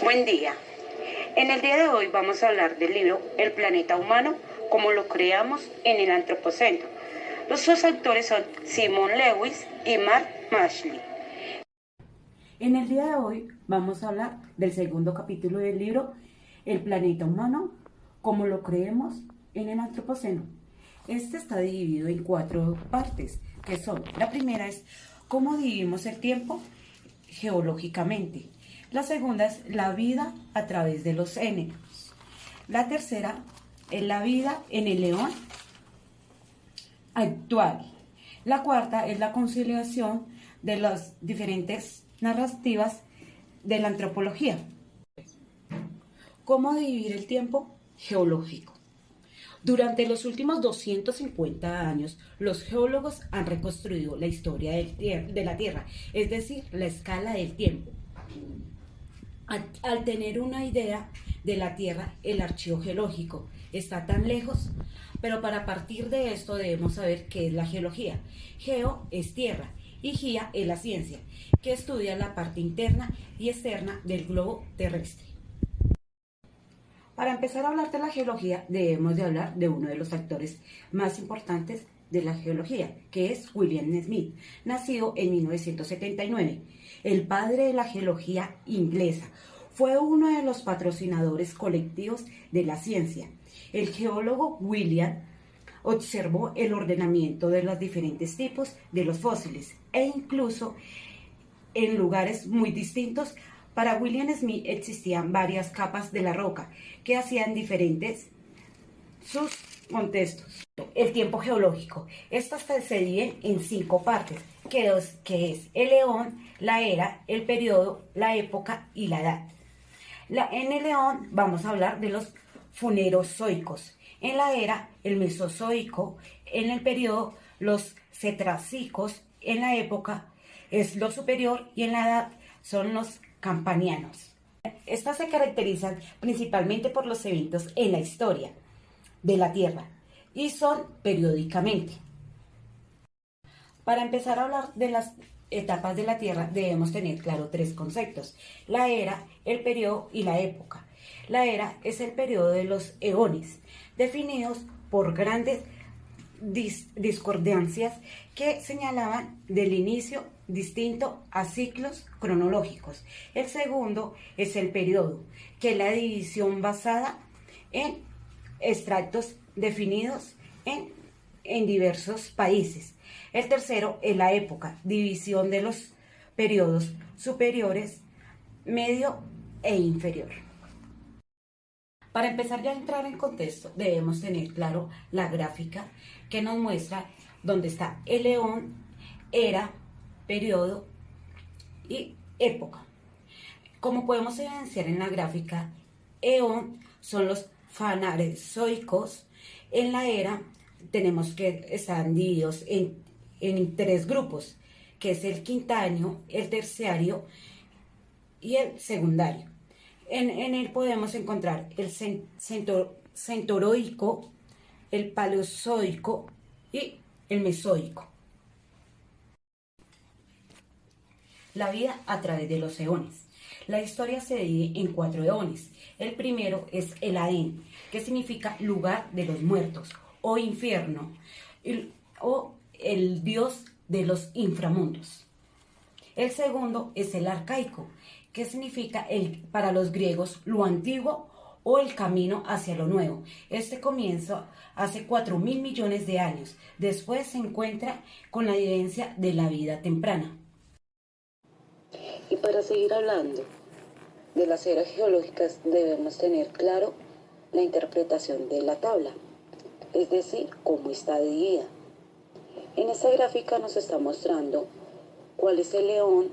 Buen día. En el día de hoy vamos a hablar del libro El planeta humano, como lo creamos en el Antropoceno. Sus autores son Simon Lewis y Mark Mashley. En el día de hoy vamos a hablar del segundo capítulo del libro El planeta humano, como lo creemos en el Antropoceno. Este está dividido en 4 partes, que son: la primera es cómo dividimos el tiempo geológicamente. La segunda es la vida a través de los géneros. La tercera es la vida en el león actual. La cuarta es la conciliación de las diferentes narrativas de la antropología. ¿Cómo dividir el tiempo geológico? Durante los últimos 250 años, los geólogos han reconstruido la historia de la Tierra, es decir, la escala del tiempo. Al tener una idea de la Tierra, el archivo geológico está tan lejos, pero para partir de esto debemos saber qué es la geología. Geo es tierra y gia es la ciencia, que estudia la parte interna y externa del globo terrestre. Para empezar a hablar de la geología, debemos de hablar de uno de los actores más importantes de la geología, que es William Smith, nacido en 1979. El padre de la geología inglesa, fue uno de los patrocinadores colectivos de la ciencia. El geólogo William observó el ordenamiento de los diferentes tipos de los fósiles e incluso en lugares muy distintos. Para William Smith existían varias capas de la roca que hacían diferentes sus contextos. El tiempo geológico. Estas se dividen en 5 partes, que es el eón, la era, el periodo, la época y la edad. En el eón vamos a hablar de los funerozoicos. En la era, el mesozoico. En el periodo, los cetracicos. En la época es lo superior y en la edad son los campanianos. Estas se caracterizan principalmente por los eventos en la historia de la Tierra y son periódicamente. Para empezar a hablar de las etapas de la Tierra debemos tener claro 3 conceptos: la era, el periodo y la época. La era es el periodo de los eones, definidos por grandes discordancias que señalaban del inicio distinto a ciclos cronológicos. El segundo es el periodo, que es la división basada en extractos definidos en diversos países. El tercero es la época, división de los periodos superiores, medio e inferior. Para empezar ya a entrar en contexto, debemos tener claro la gráfica que nos muestra dónde está el eón, era, periodo y época. Como podemos evidenciar en la gráfica, eón son los fanerozoicos. En la era tenemos que están divididos en 3 grupos, que es el quintanio, el terciario y el secundario. En él podemos encontrar el cenozoico, el paleozoico y el mesozoico. La vida a través de los eones. La historia se divide en 4 eones. El primero es el Adén, que significa lugar de los muertos o infierno, o el dios de los inframundos. El segundo es el Arcaico, que significa para los griegos lo antiguo o el camino hacia lo nuevo. Este comienza hace 4.000 millones de años. Después se encuentra con la evidencia de la vida temprana. Y para seguir hablando de las eras geológicas debemos tener claro la interpretación de la tabla, es decir, cómo está dividida. En esta gráfica nos está mostrando cuál es el eón,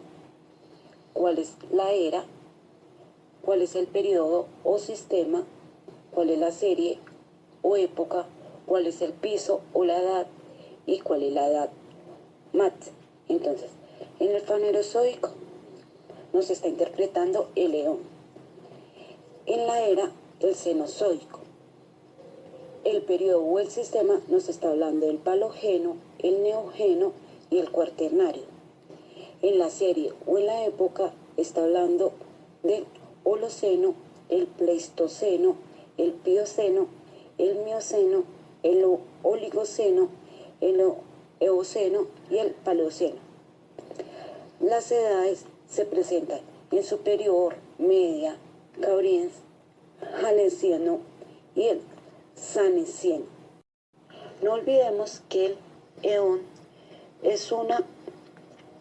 cuál es la era, cuál es el periodo o sistema, cuál es la serie o época, cuál es el piso o la edad y cuál es la edad mat. Entonces, en el fanerozoico nos está interpretando el eón. En la era, el cenozoico. El periodo o el sistema nos está hablando del palogeno, el neogeno y el cuaternario. En la serie o en la época está hablando del Holoceno, el Pleistoceno, el Plioceno, el Mioceno, el Oligoceno, el Eoceno y el Paleoceno. Las edades se presentan en superior, media, Cambriano, Haleciano y el Saneciano. No olvidemos que el eón es una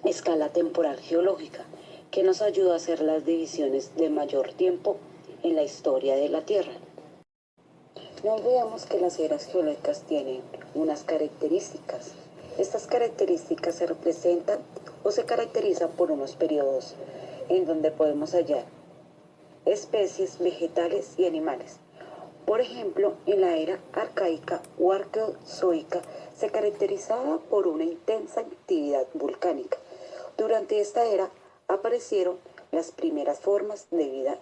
escala temporal geológica que nos ayuda a hacer las divisiones de mayor tiempo en la historia de la Tierra. No olvidemos que las eras geológicas tienen unas características. Estas características se representan o se caracterizan por unos periodos en donde podemos hallar especies vegetales y animales. Por ejemplo, en la era arcaica o arqueozoica se caracterizaba por una intensa actividad volcánica. Durante esta era aparecieron las primeras formas de vida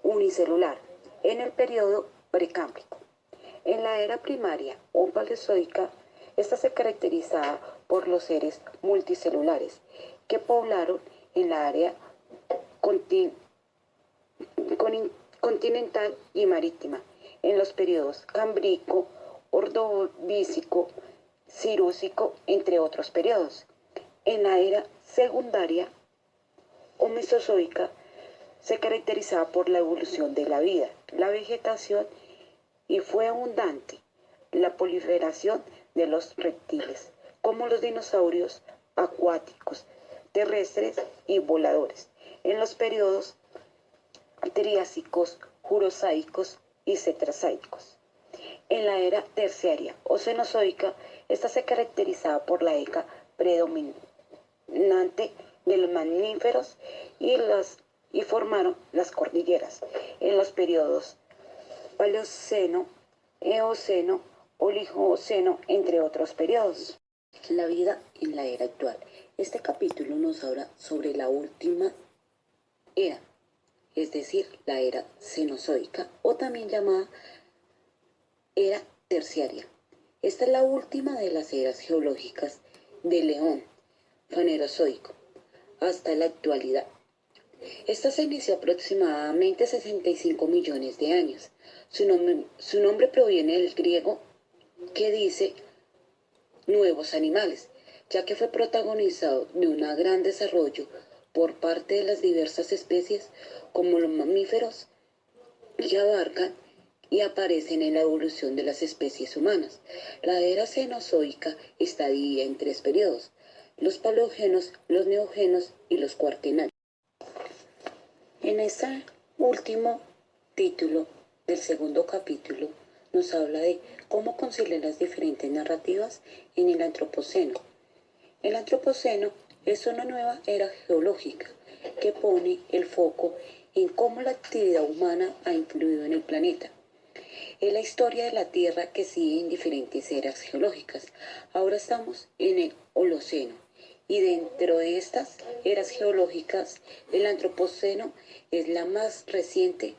unicelular en el periodo precámbrico. En la era primaria o paleozoica, esta se caracterizaba por los seres multicelulares que poblaron en la área continental y marítima en los periodos Cámbrico, Ordovícico, Cirúrgico, entre otros periodos. En la era secundaria o mesozoica se caracterizaba por la evolución de la vida, la vegetación y fue abundante la proliferación de los reptiles, como los dinosaurios acuáticos, terrestres y voladores, en los periodos triásicos, jurosaicos y cetrasaicos. En la era terciaria o cenozoica, esta se caracterizaba por la eca predominante de los mamíferos y formaron las cordilleras. En los periodos Paleoceno, Eoceno, Oligoceno, entre otros periodos. La vida en la era actual. Este capítulo nos habla sobre la última era, es decir, la era cenozoica o también llamada era terciaria. Esta es la última de las eras geológicas del Eón Fanerozoico hasta la actualidad. Esta se inició aproximadamente 65 millones de años. Su nombre proviene del griego que dice nuevos animales, ya que fue protagonizado de un gran desarrollo por parte de las diversas especies como los mamíferos que abarcan y aparecen en la evolución de las especies humanas. La era cenozoica está dividida en tres periodos: los paleógenos, los neógenos y los cuaternaриos. En este último título del segundo capítulo nos habla de cómo conciliar las diferentes narrativas en el Antropoceno. El Antropoceno es una nueva era geológica que pone el foco en cómo la actividad humana ha influido en el planeta. Es la historia de la Tierra que sigue en diferentes eras geológicas. Ahora estamos en el Holoceno y dentro de estas eras geológicas el Antropoceno es la más reciente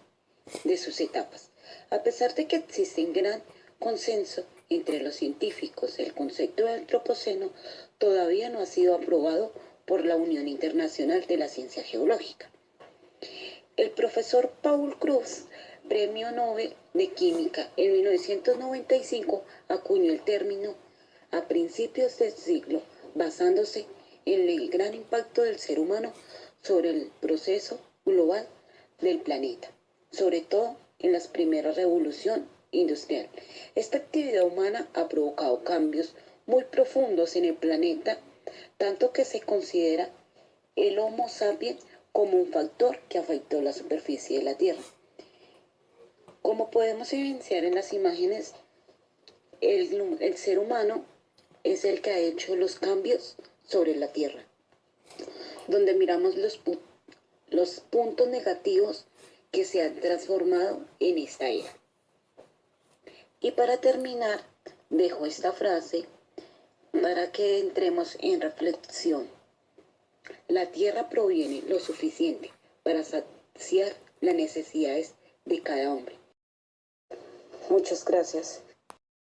de sus etapas. A pesar de que existe un gran consenso entre los científicos, el concepto de Antropoceno todavía no ha sido aprobado por la Unión Internacional de la Ciencia Geológica. El profesor Paul Cruz, Premio Nobel de Química en 1995, acuñó el término a principios del siglo, basándose en el gran impacto del ser humano sobre el proceso global del planeta, sobre todo en la primera revolución industrial. Esta actividad humana ha provocado cambios muy profundos en el planeta, tanto que se considera el Homo sapiens como un factor que afectó la superficie de la Tierra. Como podemos evidenciar en las imágenes, el ser humano es el que ha hecho los cambios sobre la Tierra, donde miramos los puntos negativos que se han transformado en esta era. Y para terminar, dejo esta frase para que entremos en reflexión. La Tierra proviene lo suficiente para saciar las necesidades de cada hombre. Muchas gracias.